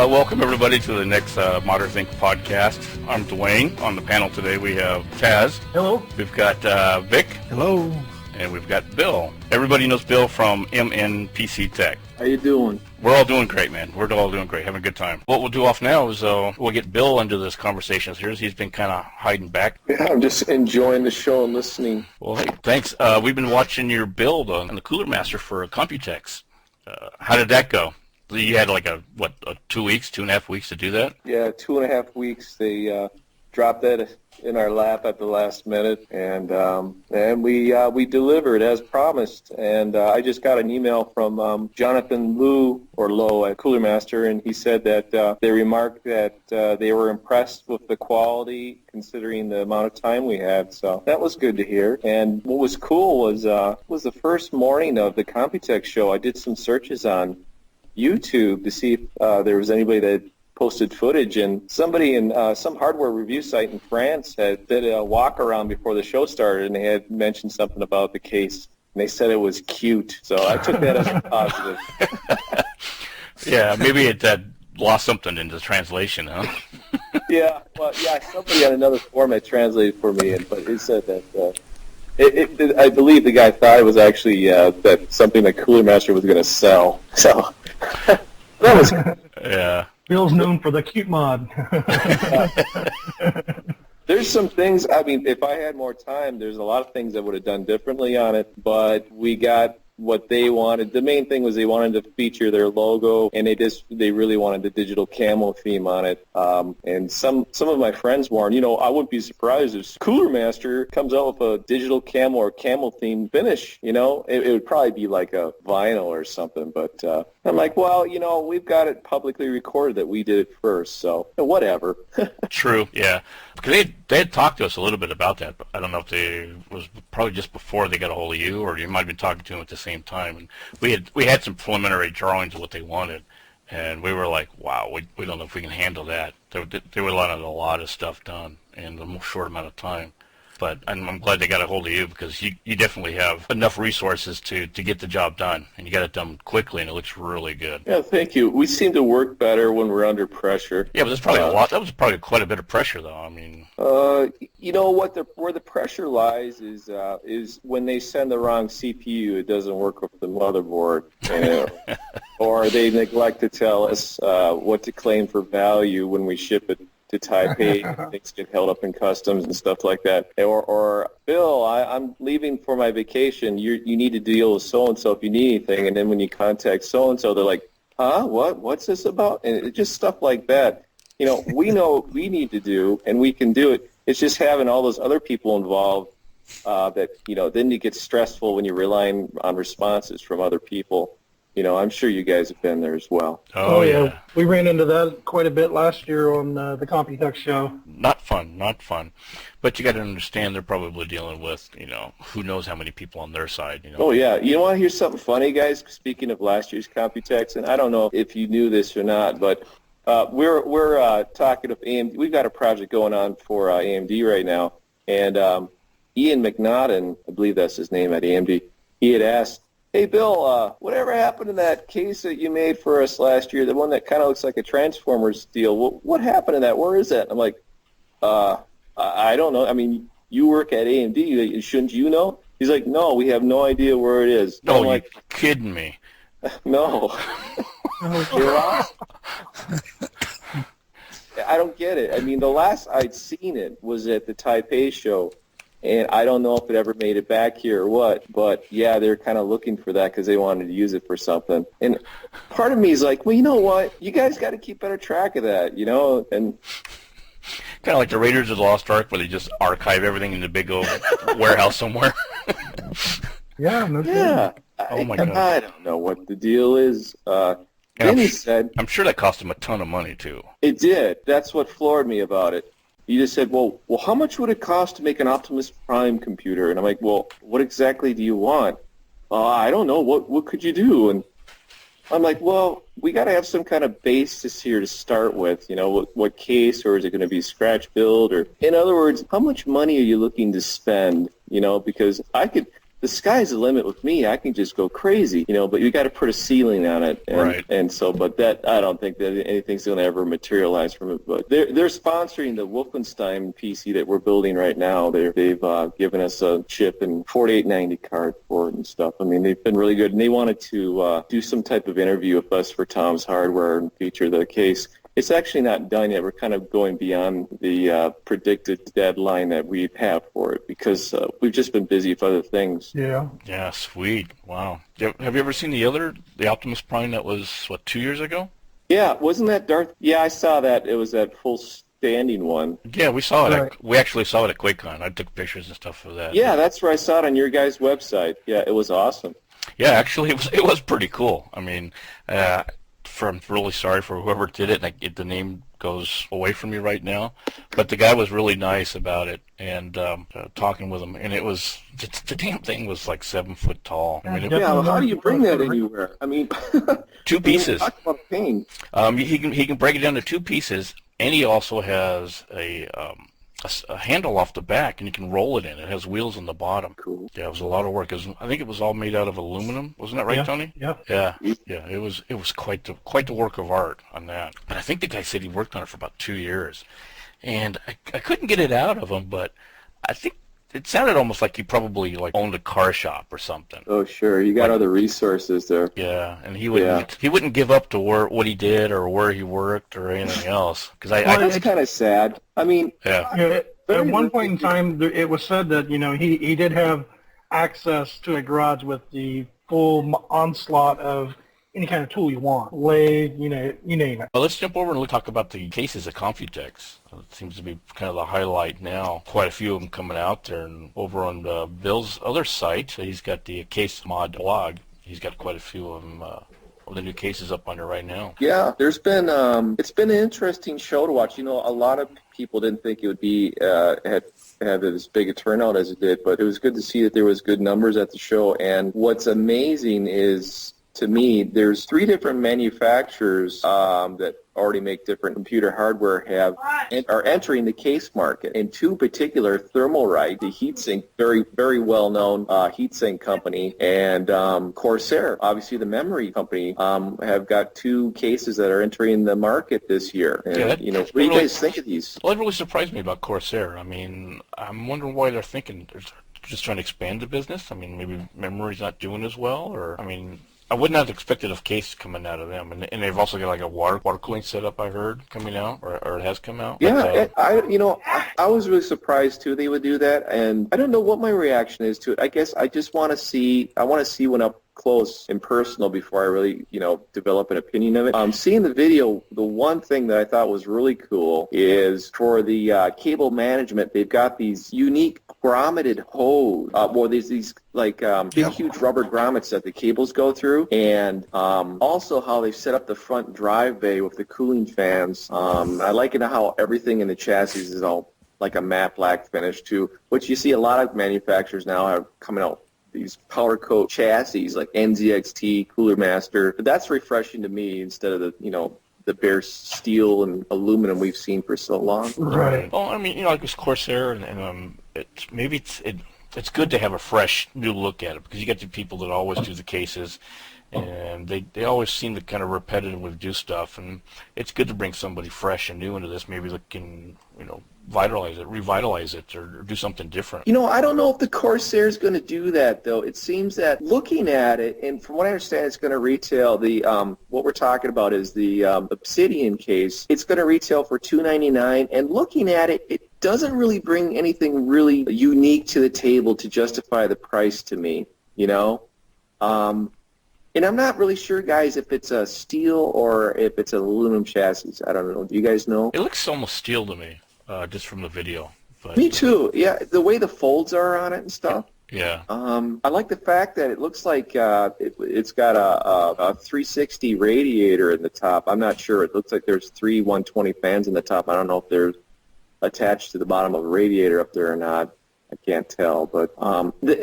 Welcome everybody to the next Modern Think podcast. I'm Dwayne. On the panel today we have Tazz. Hello. We've got Vic. Hello. And we've got Bill. Everybody knows Bill from MNPC Tech. How you doing? We're all doing great, man. We're all doing great, having a good time. What we'll do off now is we'll get Bill into this conversation. He's been kind of hiding back. Yeah, I'm just enjoying the show and listening. Well, hey, thanks. We've been watching your build on the Cooler Master for Computex. How did that go? You had like 2.5 weeks to do that? Yeah, 2.5 weeks. They dropped that in our lap at the last minute, and we delivered as promised. And I just got an email from Jonathan Lowe at Cooler Master, and he said that they remarked that they were impressed with the quality considering the amount of time we had. So that was good to hear. And what was cool was the first morning of the Computex show. I did some searches on YouTube to see if there was anybody that posted footage, and somebody in some hardware review site in France did a walk around before the show started, and they had mentioned something about the case, and they said it was cute. So I took that as a positive. Yeah, maybe it lost something in the translation, huh? Yeah, somebody on another format translated for me, but it said that I believe the guy thought it was actually that something that Cooler Master was going to sell. So that was yeah. Bill's known for the cute mod. There's some things, I mean, if I had more time, there's a lot of things I would have done differently on it, but we got what they wanted. The main thing was they wanted to feature their logo, and they really wanted the digital camo theme on it. And some of my friends warned, I wouldn't be surprised if Cooler Master comes out with a digital camo or camel theme finish. It would probably be like a vinyl or something. But I'm like, well, we've got it publicly recorded that we did it first, so whatever. True, yeah. Because they had talked to us a little bit about that, but I don't know if it was probably just before they got a hold of you, or you might have been talking to them at the same time. And we had some preliminary drawings of what they wanted, and we were like, wow, we don't know if we can handle that. They were letting a lot of stuff done in a short amount of time. But I'm glad they got a hold of you, because you definitely have enough resources to get the job done, and you got it done quickly, and it looks really good. Yeah, thank you. We seem to work better when we're under pressure. Yeah, but there's probably a lot. That was probably quite a bit of pressure, though. I mean, where the pressure lies is when they send the wrong CPU, it doesn't work with the motherboard, or they neglect to tell us what to claim for value when we ship it to Taipei. Things get held up in customs and stuff like that. Or Bill, I'm leaving for my vacation. You need to deal with so-and-so if you need anything. And then when you contact so-and-so, they're like, huh, what's this about? And it's just stuff like that. We know what we need to do, and we can do it. It's just having all those other people involved that, then it gets stressful when you're relying on responses from other people. I'm sure you guys have been there as well. Oh, yeah. We ran into that quite a bit last year on the Computex show. Not fun. But you got to understand they're probably dealing with, who knows how many people on their side. Oh, yeah. You want to hear something funny, guys? Speaking of last year's Computex, and I don't know if you knew this or not, but we're talking with AMD. We've got a project going on for AMD right now, and Ian McNaughton, I believe that's his name at AMD, he had asked, hey, Bill, whatever happened to that case that you made for us last year, the one that kind of looks like a Transformers deal? What happened to that? Where is that? I'm like, I don't know. I mean, you work at AMD. Shouldn't you know? He's like, no, we have no idea where it is. No, I'm like, you're kidding me. No. I don't get it. I mean, the last I'd seen it was at the Taipei show. And I don't know if it ever made it back here or what, but yeah, they're kind of looking for that because they wanted to use it for something. And part of me is like, well, you know what? You guys got to keep better track of that, and kind of like the Raiders of the Lost Ark, where they just archive everything in the big old warehouse somewhere. Yeah, no kidding. Yeah. Oh my God. I don't know what the deal is. Then he said, I'm sure that cost him a ton of money too. It did. That's what floored me about it. He just said, well, how much would it cost to make an Optimus Prime computer? And I'm like, well, what exactly do you want? I don't know. What could you do? And I'm like, well, we got to have some kind of basis here to start with. What case, or is it going to be scratch build? Or, in other words, how much money are you looking to spend? Because the sky's the limit with me. I can just go crazy, but you got to put a ceiling on it. And, Right. And so, but that, I don't think that anything's going to ever materialize from it. But they're sponsoring the Wolfenstein PC that we're building right now. They've given us a chip and 4890 card for it and stuff. I mean, they've been really good. And they wanted to do some type of interview with us for Tom's Hardware and feature the case. It's actually not done yet. We're kind of going beyond the predicted deadline that we have for it because we've just been busy with other things. Yeah. Yeah, sweet. Wow. Have you ever seen the Optimus Prime that was, 2 years ago? Yeah, wasn't that Darth? Yeah, I saw that. It was that full standing one. Yeah, we saw it. Right. We actually saw it at QuakeCon. I took pictures and stuff of that. Yeah, that's where I saw it on your guys' website. Yeah, it was awesome. Yeah, actually, it was pretty cool. I mean, I'm really sorry for whoever did it. The name goes away from me right now, but the guy was really nice about it and talking with him. And the damn thing was like 7 foot tall. I mean, Yeah, well, how do you bring that anywhere? I mean, two pieces. Talk about pain. He can break it down to two pieces, and he also has a handle off the back, and you can roll it in. It has wheels on the bottom. Cool. Yeah, it was a lot of work. I think it was all made out of aluminum. Wasn't that right, Yeah. Tony? Yeah. Yeah. Yeah. It was quite the work of art on that. And I think the guy said he worked on it for about 2 years, and I couldn't get it out of him, but I think it sounded almost like he probably owned a car shop or something. Oh, sure. You got other resources there. Yeah, and he wouldn't give up to what he did or where he worked or anything else. Because That's kind of sad. I mean, Yeah, at one point in time, it was said that he did have access to a garage with the full onslaught of any kind of tool you want, lathe, you name it. Well, let's jump over and talk about the cases at Computex. It seems to be kind of the highlight now. Quite a few of them coming out there, and over on Bill's other site, he's got the MI-Tazz blog. He's got quite a few of them. The new cases up on there right now. Yeah, there's been it's been an interesting show to watch. A lot of people didn't think it would be had as big a turnout as it did, but it was good to see that there was good numbers at the show. And what's amazing is, to me, there's 3 different manufacturers that already make different computer hardware are entering the case market. And 2 particular, Thermalright, the heatsink, very, very well-known heatsink company, and Corsair, obviously the memory company, have got 2 cases that are entering the market this year. And, what do you guys think of these? Well, it really surprised me about Corsair. I mean, I'm wondering why they're thinking they're just trying to expand the business. I mean, maybe memory's not doing as well, or, I mean, I would not have expected a case coming out of them, and they've also got a water cooling setup, I heard, coming out, or it has come out. Yeah, I was really surprised too they would do that, and I don't know what my reaction is to it. I guess I just want to see. I want to see one up close and personal before I really, develop an opinion of it. Seeing the video, the one thing that I thought was really cool is for the cable management, they've got these unique grommeted hose. There's these big, huge rubber grommets that the cables go through, and also how they set up the front drive bay with the cooling fans. I like it how everything in the chassis is all like a matte black finish too, which you see a lot of manufacturers now are coming out these powder coat chassis like NZXT, Cooler Master. But that's refreshing to me instead of the bare steel and aluminum we've seen for so long. Right. Well, I mean, like this Corsair, and it's good to have a fresh new look at it, because you get the people that always do the cases, and they always seem to kind of repetitively do stuff, and it's good to bring somebody fresh and new into this. Maybe they can, revitalize it, or do something different. I don't know if the Corsair is going to do that, though. It seems that looking at it, and from what I understand, it's going to retail what we're talking about is the Obsidian case. It's going to retail for $299, and looking at it, it doesn't really bring anything really unique to the table to justify the price to me. And I'm not really sure, guys, if it's a steel or if it's an aluminum chassis. I don't know. Do you guys know? It looks almost steel to me, just from the video. But, me too. Yeah, the way the folds are on it and stuff. Yeah. I like the fact that it looks like it's got a 360 radiator in the top. I'm not sure. It looks like there's 3 120 fans in the top. I don't know if they're attached to the bottom of a radiator up there or not. I can't tell, but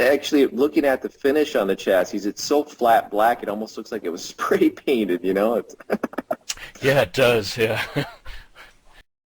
actually, looking at the finish on the chassis, it's so flat black, it almost looks like it was spray painted, Yeah, it does, yeah.